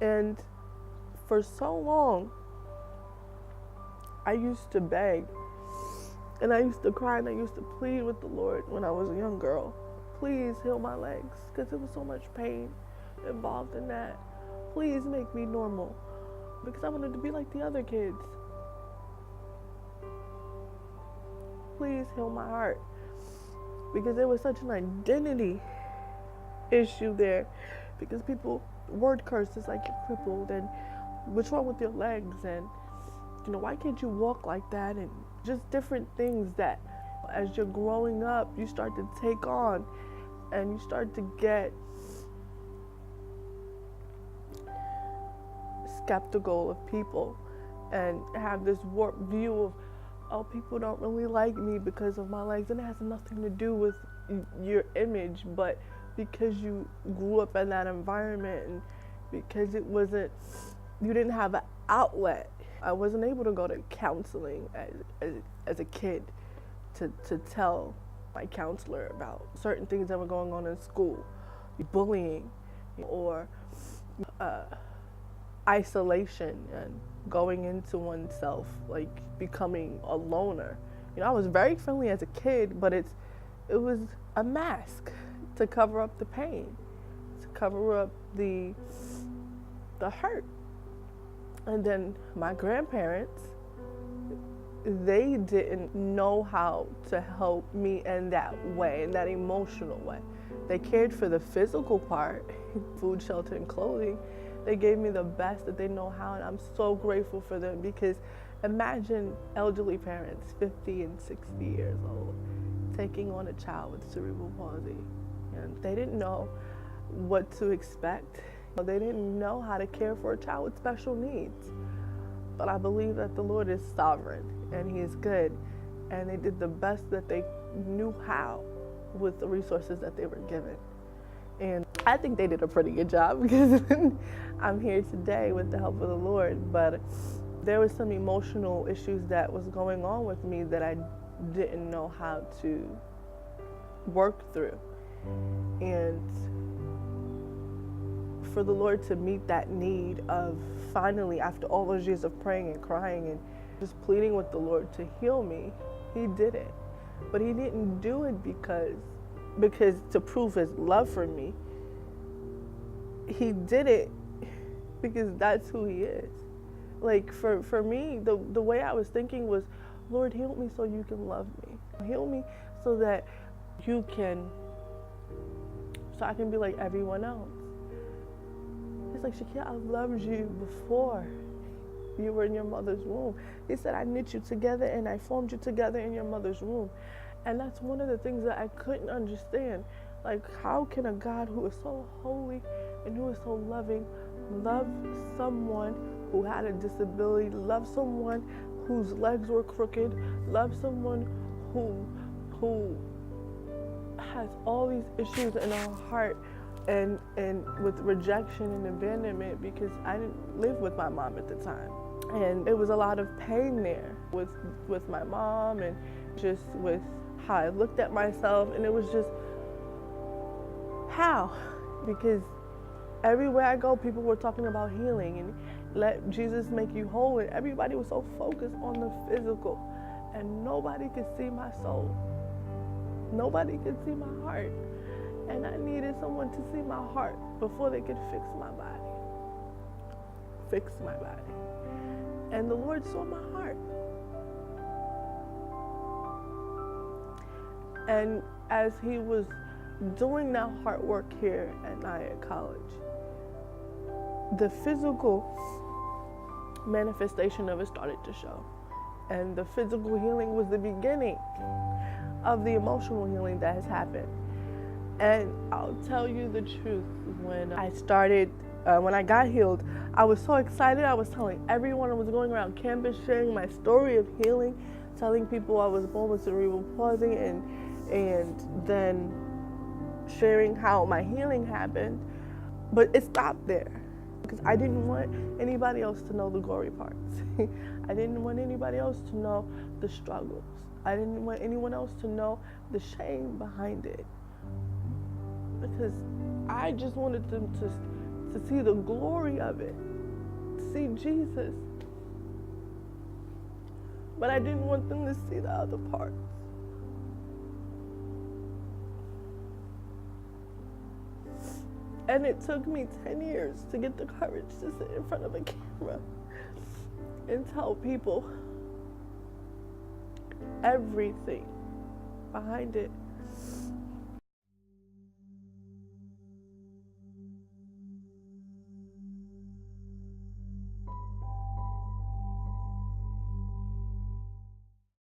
And for so long, I used to beg, and I used to cry, and I used to plead with the Lord when I was a young girl. Please heal my legs, because there was so much pain involved in that. Please make me normal, because I wanted to be like the other kids. Please heal my heart, because there was such an identity issue there, because people word curses like you're crippled, and what's wrong with your legs, and why can't you walk like that, and just different things that as you're growing up you start to take on, and you start to get skeptical of people and have this warped view of, oh, people don't really like me because of my legs, and it has nothing to do with your image, but because you grew up in that environment, and because you didn't have an outlet. I wasn't able to go to counseling as a kid to tell my counselor about certain things that were going on in school, bullying, or isolation and going into oneself, like becoming a loner. I was very friendly as a kid, but it was a mask to cover up the pain, to cover up the hurt. And then my grandparents, they didn't know how to help me in that way, in that emotional way. They cared for the physical part, food, shelter, and clothing. They gave me the best that they know how, and I'm so grateful for them, because imagine elderly parents, 50 and 60 years old, taking on a child with cerebral palsy. And they didn't know what to expect. They didn't know how to care for a child with special needs. But I believe that the Lord is sovereign and He is good. And they did the best that they knew how with the resources that they were given. And I think they did a pretty good job, because I'm here today with the help of the Lord. But there was some emotional issues that was going on with me that I didn't know how to work through. And for the Lord to meet that need of finally, after all those years of praying and crying and just pleading with the Lord to heal me, He did it. But He didn't do it because to prove His love for me. He did it because that's who He is. Like for me, the way I was thinking was, Lord, heal me so you can love me. Heal me so that so I can be like everyone else. It's like, Shakeya, I loved you before you were in your mother's womb. He said, I knit you together and I formed you together in your mother's womb. And that's one of the things that I couldn't understand. Like, how can a God who is so holy and who is so loving love someone who had a disability, love someone whose legs were crooked, love someone who has all these issues in her heart, and with rejection and abandonment, because I didn't live with my mom at the time. And there was a lot of pain there with my mom, and just with how I looked at myself. And it was just, how? Because everywhere I go, people were talking about healing and let Jesus make you whole. And everybody was so focused on the physical, and nobody could see my soul. Nobody could see my heart. And I needed someone to see my heart before they could fix my body. Fix my body. And the Lord saw my heart. And as He was doing that heart work here at Nyack College, the physical manifestation of it started to show. And the physical healing was the beginning of the emotional healing that has happened. And I'll tell you the truth, when I got healed, I was so excited. I was telling everyone. I was going around campus sharing my story of healing, telling people I was born with cerebral palsy, and then sharing how my healing happened. But it stopped there, because I didn't want anybody else to know the gory parts. I didn't want anybody else to know the struggles. I didn't want anyone else to know the shame behind it. Because I just wanted them to see the glory of it, to see Jesus. But I didn't want them to see the other parts. And it took me 10 years to get the courage to sit in front of a camera and tell people everything behind it.